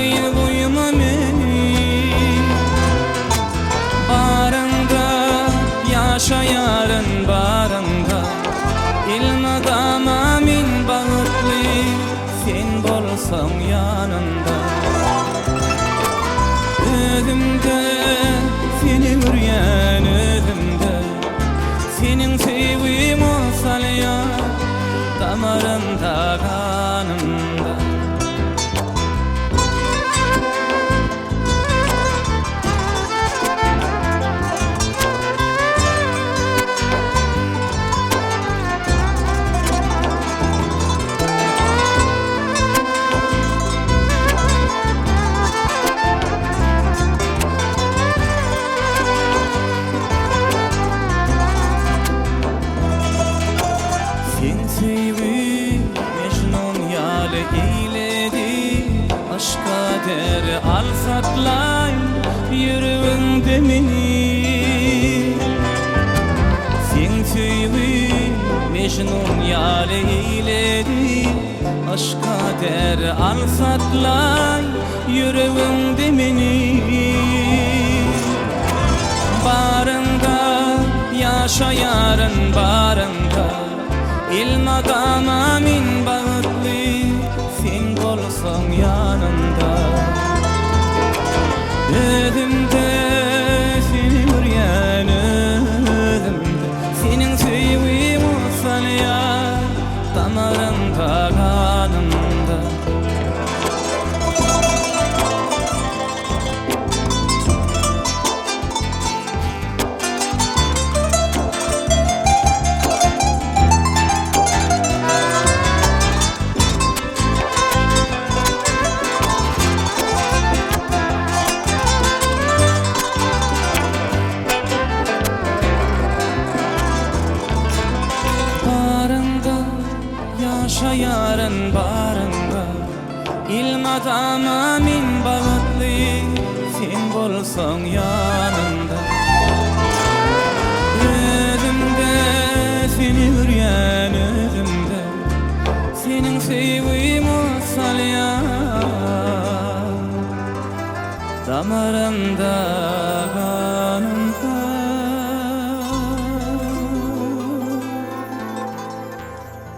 yıl boyuma meni barında yaşayarın barında ilmadama min bağıtlı sen bolsan yanında özümde seni görýän özümde senin sevgim olsal ya damarımda kanımda der alsatlay yüreğimde meni sen söyle mecnun yâle eyledi aşka der alsatlay yüreğimde meni barında yaşayarın barında ilmadama min bağıtlı sen bolsan yanında özümde seni görýän özümde senin sevgim olsal ya damarımda kanımda yaşayarın barında ilmadama min bağıtlı sen bolsan yanında özümde seni görýän özümde senin sevgim olsal ya damarımda